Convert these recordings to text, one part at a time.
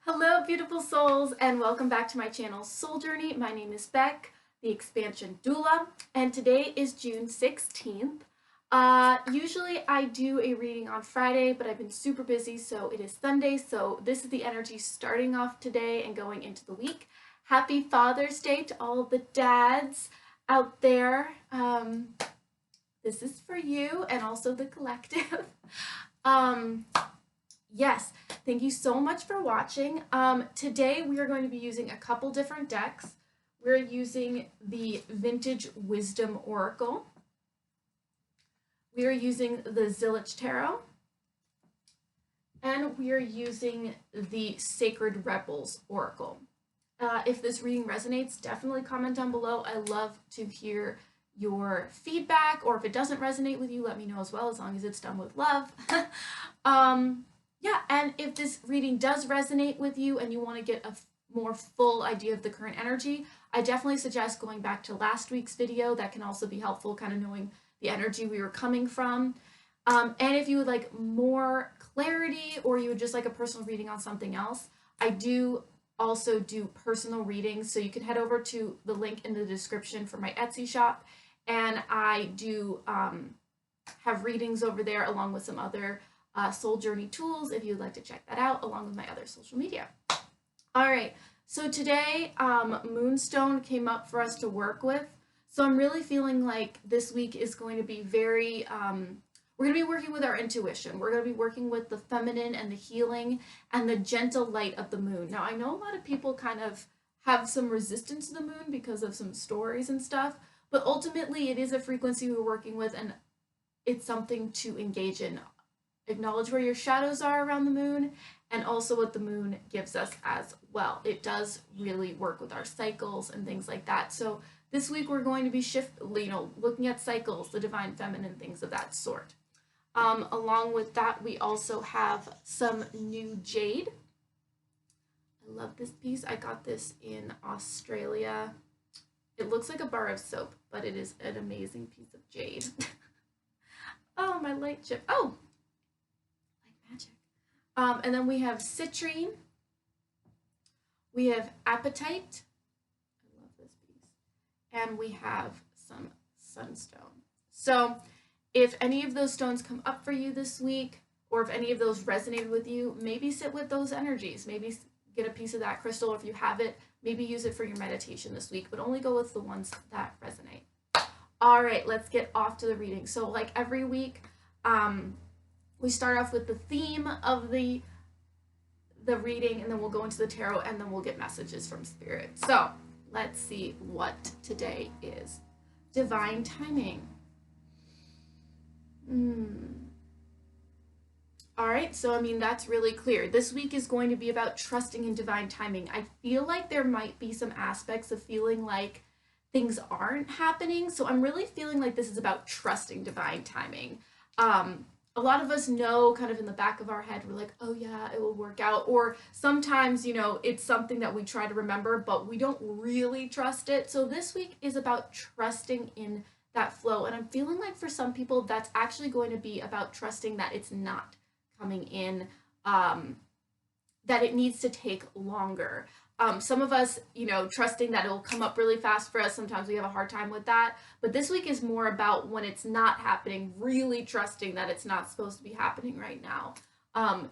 Hello, beautiful souls, and welcome back to my channel, Soul Journey. My name is Beck, the Expansion Doula, and today is June 16th. Usually I do a reading on Friday, but I've been super busy, so it is Sunday, so this is the energy starting off today and going into the week. Happy Father's Day to all the dads out there. This is for you and also the collective. Yes, thank you so much for watching. Today we are going to be using a couple different decks. We're using the Vintage Wisdom Oracle. We are using the Zillich Tarot. And we are using the Sacred Rebels Oracle. If this reading resonates, definitely comment down below. I love to hear your feedback, or if it doesn't resonate with you, let me know as well, as long as it's done with love. Yeah, and if this reading does resonate with you and you want to get a more full idea of the current energy, I definitely suggest going back to last week's video. That can also be helpful, kind of knowing the energy we were coming from. And if you would like more clarity, or you would just like a personal reading on something else, I do also do personal readings. So you can head over to the link in the description for my Etsy shop. And I do have readings over there along with some other Soul Journey tools if you'd like to check that out, along with my other social media. All right, so today Moonstone came up for us to work with. So I'm really feeling like this week is going to be very, we're going to be working with our intuition. We're going to be working with the feminine and the healing and the gentle light of the moon. Now, I know a lot of people kind of have some resistance to the moon because of some stories and stuff, but ultimately it is a frequency we're working with, and it's something to engage in. Acknowledge where your shadows are around the moon, and also what the moon gives us as well. It does really work with our cycles and things like that. So this week we're going to be looking at cycles, the divine feminine, things of that sort. Along with that, we also have some new jade. I love this piece. I got this in Australia. It looks like a bar of soap, but it is an amazing piece of jade. Oh, my light chip. Oh, magic. And then we have citrine. We have apatite. I love this piece. And we have some sunstone. So if any of those stones come up for you this week, or if any of those resonated with you, maybe sit with those energies. Maybe get a piece of that crystal, or if you have it, maybe use it for your meditation this week, but only go with the ones that resonate. All right, let's get off to the reading. So like every week, we start off with the theme of the reading, and then we'll go into the tarot, and then we'll get messages from spirit. So let's see what today is. Divine timing. All right, so I mean, that's really clear. This week is going to be about trusting in divine timing. I feel like there might be some aspects of feeling like things aren't happening. So I'm really feeling like this is about trusting divine timing. A lot of us know kind of in the back of our head, we're like, oh yeah, it will work out. Or sometimes, you know, it's something that we try to remember, but we don't really trust it. So this week is about trusting in that flow. And I'm feeling like for some people, that's actually going to be about trusting that it's not coming in, that it needs to take longer. Some of us, you know, trusting that it'll come up really fast for us. Sometimes we have a hard time with that. But this week is more about when it's not happening, really trusting that it's not supposed to be happening right now.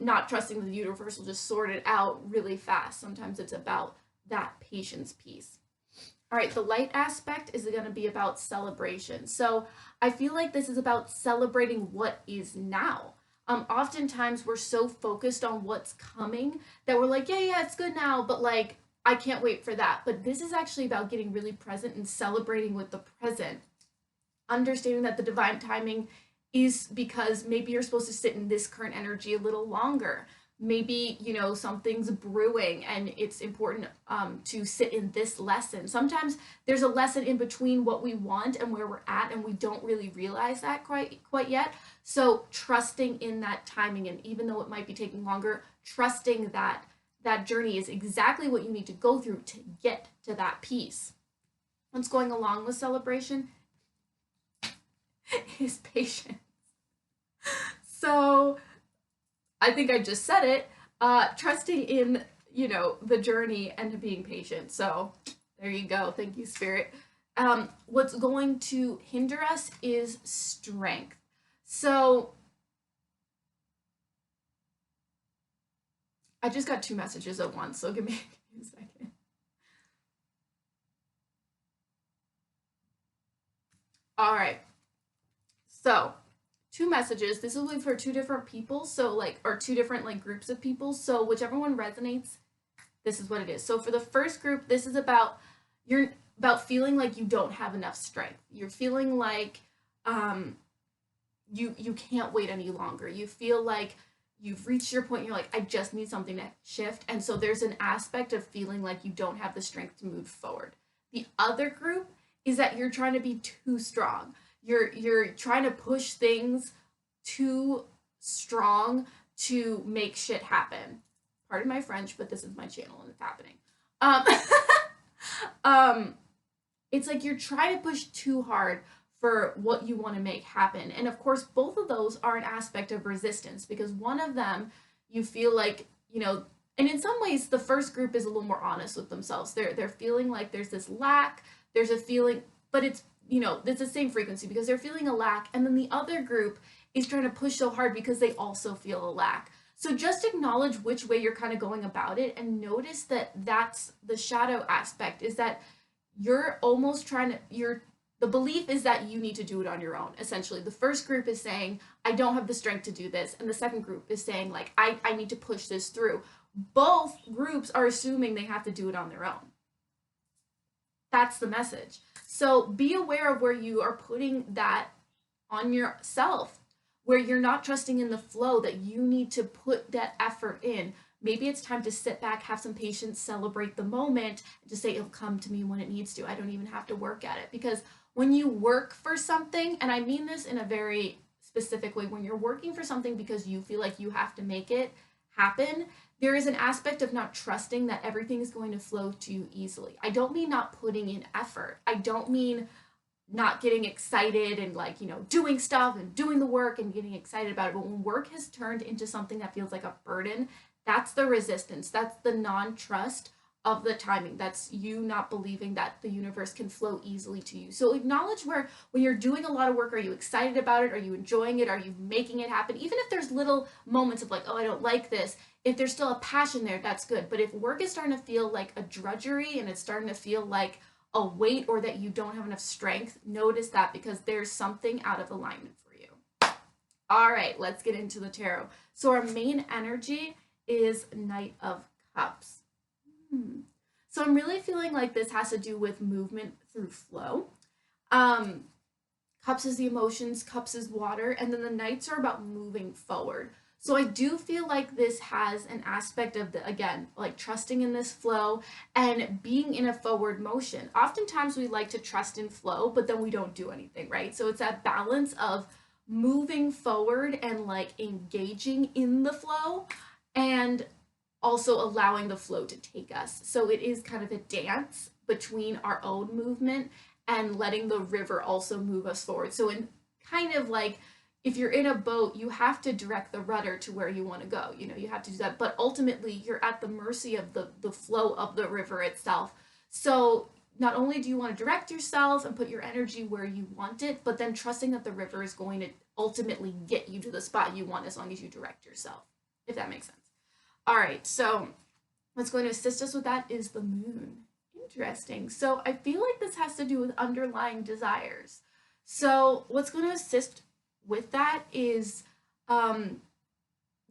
Not trusting the universe will just sort it out really fast. Sometimes it's about that patience piece. All right, the light aspect is going to be about celebration. So I feel like this is about celebrating what is now. Oftentimes we're so focused on what's coming that we're like, yeah, it's good now, but like, I can't wait for that. But this is actually about getting really present and celebrating with the present. Understanding that the divine timing is because maybe you're supposed to sit in this current energy a little longer. Maybe, you know, something's brewing and it's important to sit in this lesson. Sometimes there's a lesson in between what we want and where we're at, and we don't really realize that quite yet. So trusting in that timing, and even though it might be taking longer, trusting that that journey is exactly what you need to go through to get to that piece. What's going along with celebration is patience. So I think I just said it, trusting in, you know, the journey and being patient. So there you go. Thank you, Spirit. What's going to hinder us is strength. So I just got two messages at once, so give me a second. All right. So two messages. This will be for two different people. So like, or two different like groups of people. So whichever one resonates, this is what it is. So for the first group, this is about you're about feeling like you don't have enough strength. You're feeling like you can't wait any longer. You feel like you've reached your point. You're like, I just need something to shift. And so there's an aspect of feeling like you don't have the strength to move forward. The other group is that you're trying to be too strong. You're trying to push things too strong to make shit happen. Pardon my French, but this is my channel and it's happening. It's like you're trying to push too hard for what you want to make happen. And of course, both of those are an aspect of resistance because one of them, you feel like, you know, and in some ways, the first group is a little more honest with themselves. They're feeling like there's this lack, there's a feeling, but it's, you know, it's the same frequency because they're feeling a lack. And then the other group is trying to push so hard because they also feel a lack. So just acknowledge which way you're kind of going about it and notice that that's the shadow aspect is that you're almost trying to, the belief is that you need to do it on your own. Essentially, the first group is saying, I don't have the strength to do this. And the second group is saying, like, I need to push this through. Both groups are assuming they have to do it on their own. That's the message. So be aware of where you are putting that on yourself, where you're not trusting in the flow, that you need to put that effort in. Maybe it's time to sit back, have some patience, celebrate the moment, and just say it'll come to me when it needs to. I don't even have to work at it. Because when you work for something, and I mean this in a very specific way, when you're working for something because you feel like you have to make it happen, there is an aspect of not trusting that everything is going to flow to you easily. I don't mean not putting in effort. I don't mean not getting excited and like, you know, doing stuff and doing the work and getting excited about it. But when work has turned into something that feels like a burden, that's the resistance. That's the non-trust of the timing. That's you not believing that the universe can flow easily to you. So acknowledge where, when you're doing a lot of work, are you excited about it? Are you enjoying it? Are you making it happen? Even if there's little moments of like, oh, I don't like this, if there's still a passion there, that's good. But if work is starting to feel like a drudgery and it's starting to feel like a weight or that you don't have enough strength, notice that because there's something out of alignment for you. All right, let's get into the tarot. So our main energy is Knight of Cups. So I'm really feeling like this has to do with movement through flow. Cups is the emotions, cups is water, and then the Knights are about moving forward. So I do feel like this has an aspect of the, again, like trusting in this flow and being in a forward motion. Oftentimes we like to trust in flow, but then we don't do anything, right? So it's that balance of moving forward and like engaging in the flow and also allowing the flow to take us. So it is kind of a dance between our own movement and letting the river also move us forward. So in kind of like, if you're in a boat, you have to direct the rudder to where you want to go. You know, you have to do that. But ultimately, you're at the mercy of the flow of the river itself. So not only do you want to direct yourself and put your energy where you want it, but then trusting that the river is going to ultimately get you to the spot you want as long as you direct yourself, if that makes sense. All right, so what's going to assist us with that is the moon. Interesting. So I feel like this has to do with underlying desires. So what's going to assist with that is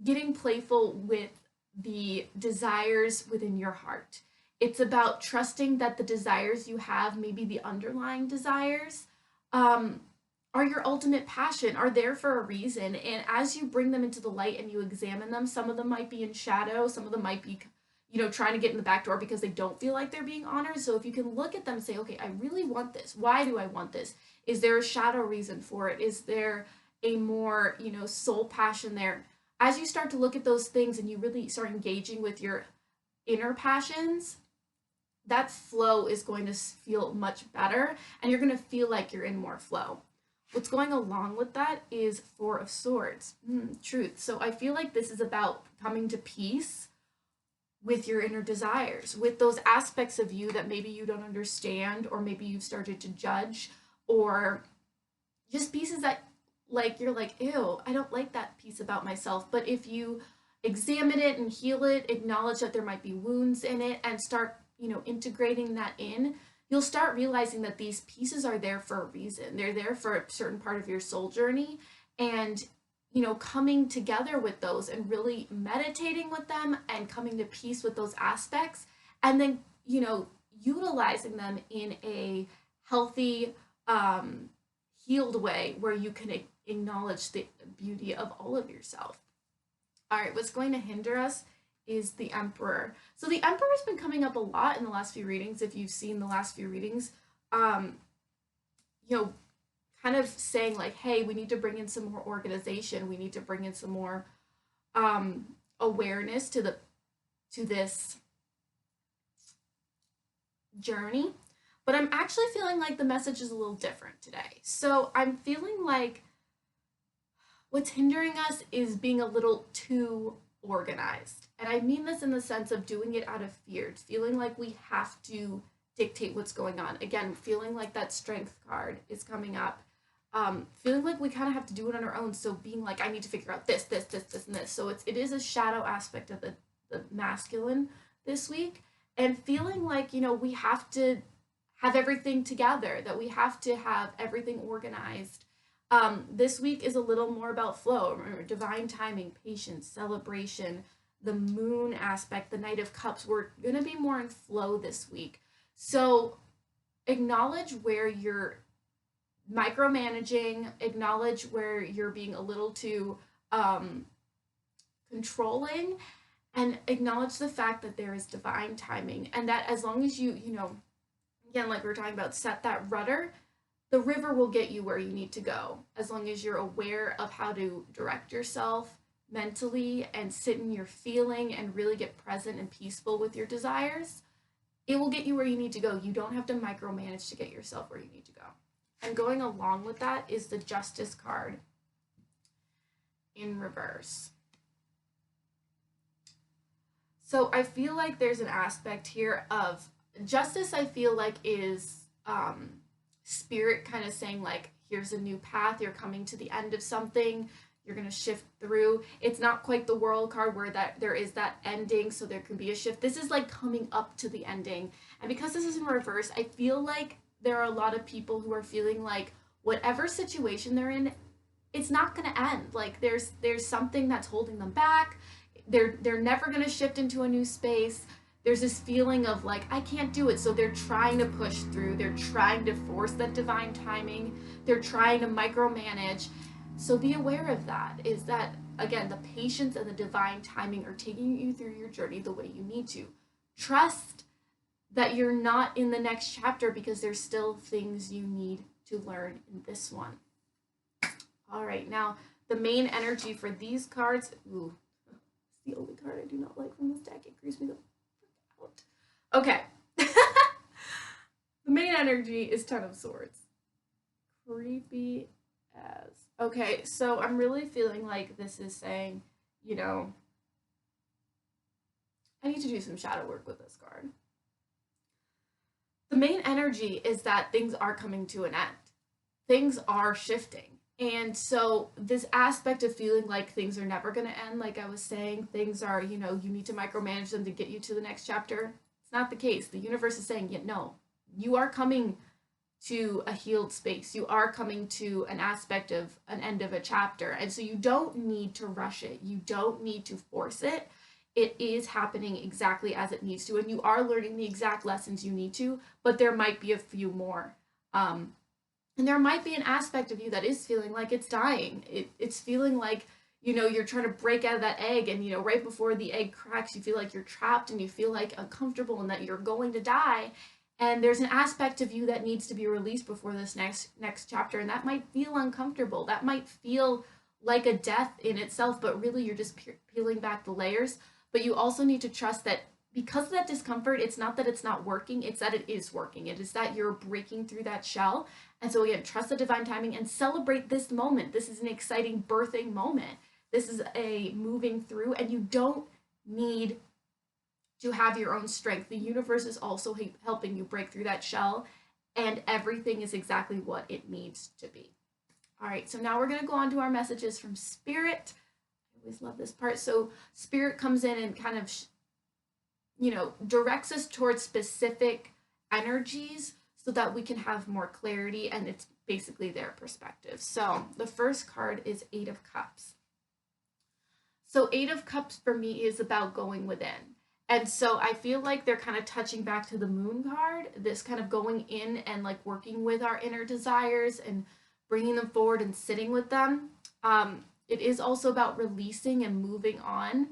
getting playful with the desires within your heart. It's about trusting that the desires you have, maybe the underlying desires, are your ultimate passion, are there for a reason. And as you bring them into the light and you examine them, some of them might be in shadow, some of them might be, you know, trying to get in the back door because they don't feel like they're being honored. So if you can look at them and say, okay, I really want this. Why do I want this? Is there a shadow reason for it? Is there a more, you know, soul passion there? As you start to look at those things and you really start engaging with your inner passions, that flow is going to feel much better and you're going to feel like you're in more flow. What's going along with that is Four of Swords, truth. So I feel like this is about coming to peace with your inner desires, with those aspects of you that maybe you don't understand, or maybe you've started to judge, or just pieces that like you're like, ew, I don't like that piece about myself. But if you examine it and heal it, acknowledge that there might be wounds in it, and start, integrating that in, you'll start realizing that these pieces are there for a reason. They're there for a certain part of your soul journey. And coming together with those and really meditating with them and coming to peace with those aspects, and then utilizing them in a healthy, healed way where you can acknowledge the beauty of all of yourself. All right, what's going to hinder us is the Emperor. So the Emperor has been coming up a lot in the last few readings. If you've seen the last few readings, you know, kind of saying like, hey, we need to bring in some more organization. We need to bring in some more awareness to this journey. But I'm actually feeling like the message is a little different today. So I'm feeling like what's hindering us is being a little too organized. And I mean this in the sense of doing it out of fear, feeling like we have to dictate what's going on. Again, feeling like that strength card is coming up. Feeling like we kind of have to do it on our own. So being like, I need to figure out this, and this. So it is a shadow aspect of the masculine this week. And feeling like, we have to have everything together, that we have to have everything organized. This week is a little more about flow. Remember, divine timing, patience, celebration, the moon aspect, the Knight of Cups. We're going to be more in flow this week. So acknowledge where you're micromanaging, acknowledge where you're being a little too controlling, and acknowledge the fact that there is divine timing, and that as long as you, again, like we were talking about, set that rudder, the river will get you where you need to go. As long as you're aware of how to direct yourself mentally and sit in your feeling and really get present and peaceful with your desires, it will get you where you need to go. You don't have to micromanage to get yourself where you need to go. And going along with that is the Justice card in reverse. So I feel like there's an aspect here of justice. I feel like is spirit kind of saying like, here's a new path. You're coming to the end of something. You're going to shift through. It's not quite the World card where that there is that ending, so there can be a shift. This is like coming up to the ending. And because this is in reverse, I feel like there are a lot of people who are feeling like whatever situation they're in, it's not going to end. Like there's something that's holding them back. They're never going to shift into a new space. There's this feeling of like, I can't do it. So they're trying to push through. They're trying to force that divine timing. They're trying to micromanage. So be aware of that, is that, again, the patience and the divine timing are taking you through your journey the way you need to. Trust that you're not in the next chapter because there's still things you need to learn in this one. All right, now the main energy for these cards, ooh, it's the only card I do not like from this deck. It creeps me the fuck out. Okay. The main energy is Ten of Swords. Creepy as. Okay, so I'm really feeling like this is saying, I need to do some shadow work with this card. The main energy is that things are coming to an end. Things are shifting. And so this aspect of feeling like things are never going to end, like I was saying, things are, you need to micromanage them to get you to the next chapter. It's not the case. The universe is saying, no, you are coming to a healed space. You are coming to an aspect of an end of a chapter. And so you don't need to rush it. You don't need to force it. It is happening exactly as it needs to. And you are learning the exact lessons you need to, but there might be a few more. And there might be an aspect of you that is feeling like it's dying. It's feeling like, you're trying to break out of that egg, and, right before the egg cracks, you feel like you're trapped and you feel like uncomfortable and that you're going to die. And there's an aspect of you that needs to be released before this next chapter. And that might feel uncomfortable. That might feel like a death in itself, but really you're just peeling back the layers. But you also need to trust that because of that discomfort, it's not that it's not working, it's that it is working. It is that you're breaking through that shell. And so again, trust the divine timing and celebrate this moment. This is an exciting birthing moment. This is a moving through, and you don't need to have your own strength. The universe is also helping you break through that shell, and everything is exactly what it needs to be. All right, so now we're going to go on to our messages from Spirit. I always love this part. So Spirit comes in and kind of, directs us towards specific energies so that we can have more clarity, and it's basically their perspective. So the first card is Eight of Cups. So Eight of Cups for me is about going within. And so I feel like they're kind of touching back to the Moon card, this kind of going in and like working with our inner desires and bringing them forward and sitting with them. It is also about releasing and moving on.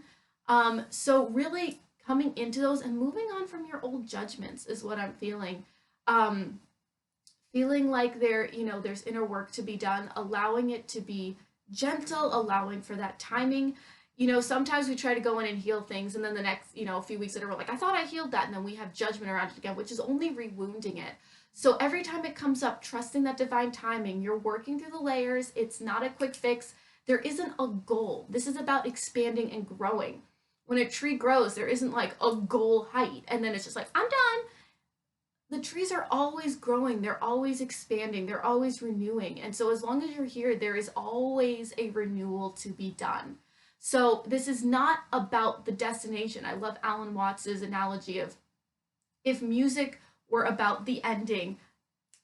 So really coming into those and moving on from your old judgments is what I'm feeling. Feeling like there's inner work to be done, allowing it to be gentle, allowing for that timing. Sometimes we try to go in and heal things, and then the next, a few weeks later, we're like, I thought I healed that, and then we have judgment around it again, which is only rewounding it. So every time it comes up, trusting that divine timing, you're working through the layers. It's not a quick fix. There isn't a goal. This is about expanding and growing. When a tree grows, there isn't like a goal height, and then it's just like, I'm done. The trees are always growing. They're always expanding. They're always renewing. And so as long as you're here, there is always a renewal to be done. So this is not about the destination. I love Alan Watts's analogy of if music were about the ending,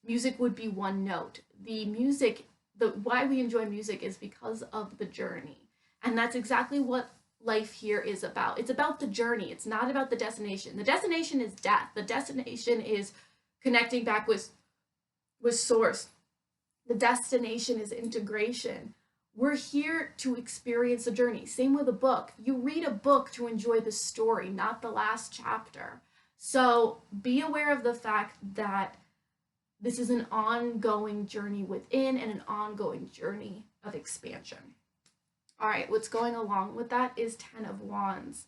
music would be one note. Why we enjoy music is because of the journey. And that's exactly what life here is about. It's about the journey. It's not about the destination. The destination is death. The destination is connecting back with source. The destination is integration. We're here to experience the journey. Same with a book. You read a book to enjoy the story, not the last chapter. So be aware of the fact that this is an ongoing journey within and an ongoing journey of expansion. All right, what's going along with that is Ten of Wands,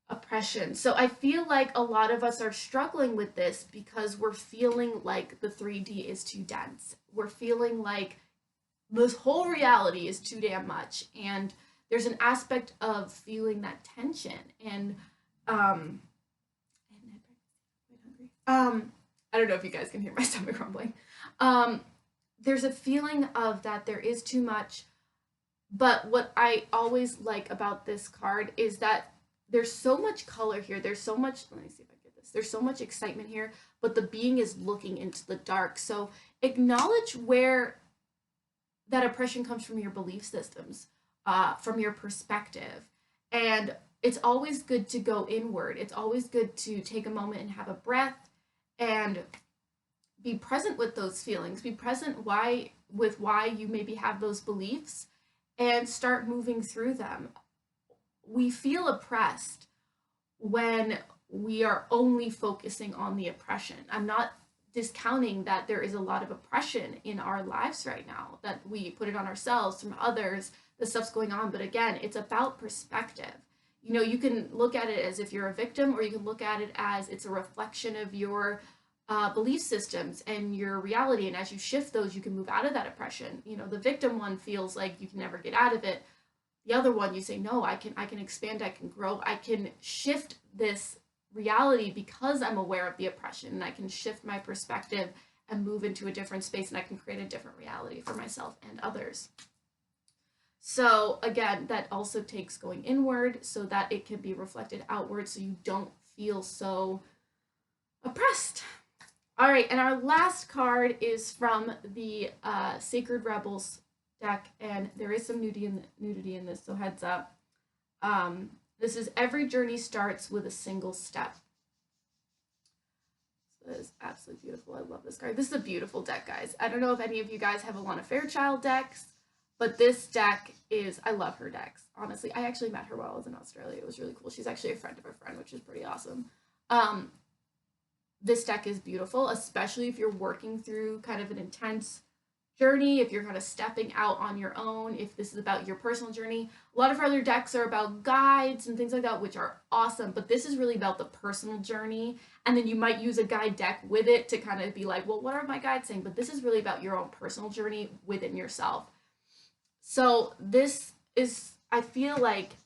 oppression. So I feel like a lot of us are struggling with this because we're feeling like the 3D is too dense. We're feeling like this whole reality is too damn much. And there's an aspect of feeling that tension. And I don't know if you guys can hear my stomach rumbling. There's a feeling of that there is too much. But what I always like about this card is that there's so much color here. There's so much, let me see if I get this. There's so much excitement here, but the being is looking into the dark. So acknowledge where that oppression comes from your belief systems, from your perspective. And it's always good to go inward. It's always good to take a moment and have a breath and be present with those feelings. Be present with why you maybe have those beliefs and start moving through them. We feel oppressed when we are only focusing on the oppression. I'm not discounting that there is a lot of oppression in our lives right now, that we put it on ourselves from others, the stuff's going on. But again, it's about perspective. You can look at it as if you're a victim, or you can look at it as it's a reflection of your belief systems and your reality. And as you shift those, you can move out of that oppression. The victim one feels like you can never get out of it. The other one, you say, no, I can expand, I can grow, I can shift this reality because I'm aware of the oppression, and I can shift my perspective and move into a different space, and I can create a different reality for myself and others. So again, that also takes going inward so that it can be reflected outward, so you don't feel so oppressed. All right, and our last card is from the Sacred Rebels deck, and there is some nudity in this, so heads up. This is every journey starts with a single step. So that is absolutely beautiful. I love this card. This is a beautiful deck, guys. I don't know if any of you guys have Alana Fairchild decks, but this deck is, I love her decks. Honestly, I actually met her while I was in Australia. It was really cool. She's actually a friend of a friend, which is pretty awesome. This deck is beautiful, especially if you're working through kind of an intense journey, if you're kind of stepping out on your own, if this is about your personal journey. A lot of our other decks are about guides and things like that, which are awesome, but this is really about the personal journey. And then you might use a guide deck with it to kind of be like, well, what are my guides saying? But this is really about your own personal journey within yourself. So this is, I feel like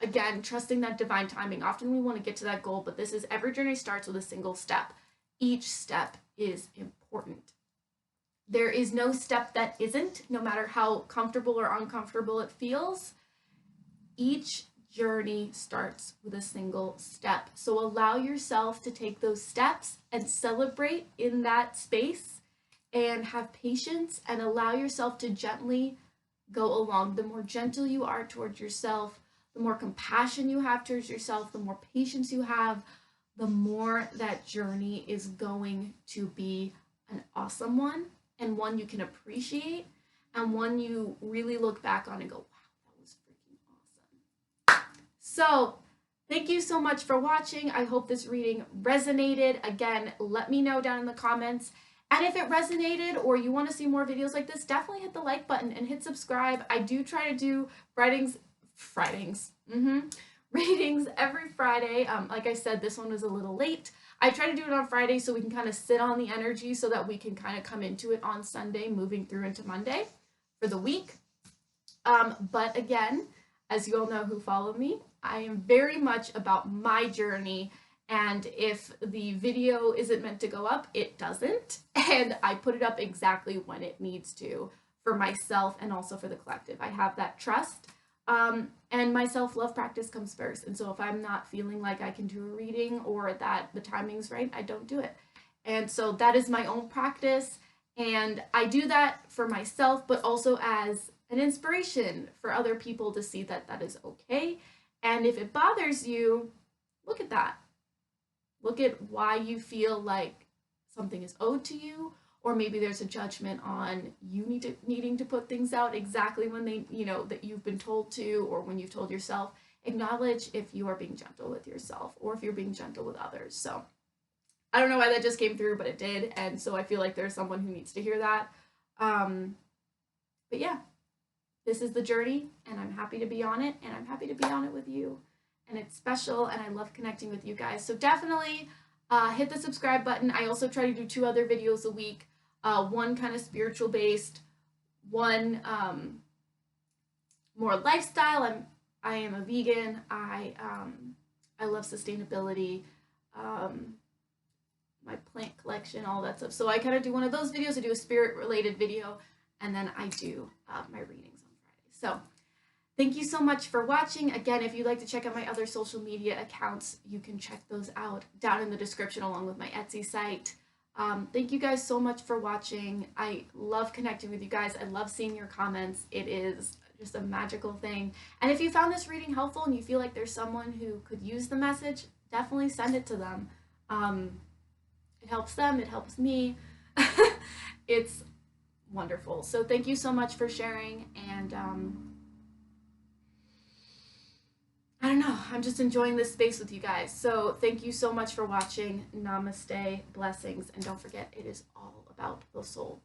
again, trusting that divine timing. Often we want to get to that goal, but this is every journey starts with a single step. Each step is important. There is no step that isn't, no matter how comfortable or uncomfortable it feels. Each journey starts with a single step. So allow yourself to take those steps and celebrate in that space and have patience and allow yourself to gently go along. The more gentle you are towards yourself, the more compassion you have towards yourself, the more patience you have, the more that journey is going to be an awesome one and one you can appreciate and one you really look back on and go, wow, that was freaking awesome. So thank you so much for watching. I hope this reading resonated. Again, let me know down in the comments. And if it resonated or you want to see more videos like this, definitely hit the like button and hit subscribe. I do try to do readings every Friday. Like I said, this one was a little late. I try to do it on Friday so we can kind of sit on the energy so that we can kind of come into it on Sunday, moving through into Monday for the week. But again, as you all know who follow me, I am very much about my journey. And if the video isn't meant to go up, it doesn't. And I put it up exactly when it needs to for myself and also for the collective. I have that trust. And my self-love practice comes first. And so if I'm not feeling like I can do a reading or that the timing's right, I don't do it. And so that is my own practice. And I do that for myself, but also as an inspiration for other people to see that that is okay. And if it bothers you, look at that. Look at why you feel like something is owed to you, or maybe there's a judgment on you needing to put things out exactly when they, that you've been told to, or when you've told yourself. Acknowledge if you are being gentle with yourself or if you're being gentle with others. So I don't know why that just came through, but it did. And so I feel like there's someone who needs to hear that. But yeah, this is the journey and I'm happy to be on it and I'm happy to be on it with you. And it's special and I love connecting with you guys. So definitely hit the subscribe button. I also try to do 2 other videos a week. One kind of spiritual based, one more lifestyle. I am a vegan. I love sustainability, my plant collection, all that stuff. So I kind of do one of those videos. I do a spirit related video and then I do my readings on Friday. So thank you so much for watching. Again, if you'd like to check out my other social media accounts, you can check those out down in the description along with my Etsy site. Thank you guys so much for watching. I love connecting with you guys. I love seeing your comments. It is just a magical thing. And if you found this reading helpful and you feel like there's someone who could use the message, definitely send it to them. It helps them. It helps me. It's wonderful. So thank you so much for sharing. And I don't know, I'm just enjoying this space with you guys. So thank you so much for watching. Namaste, blessings, and don't forget, it is all about the soul.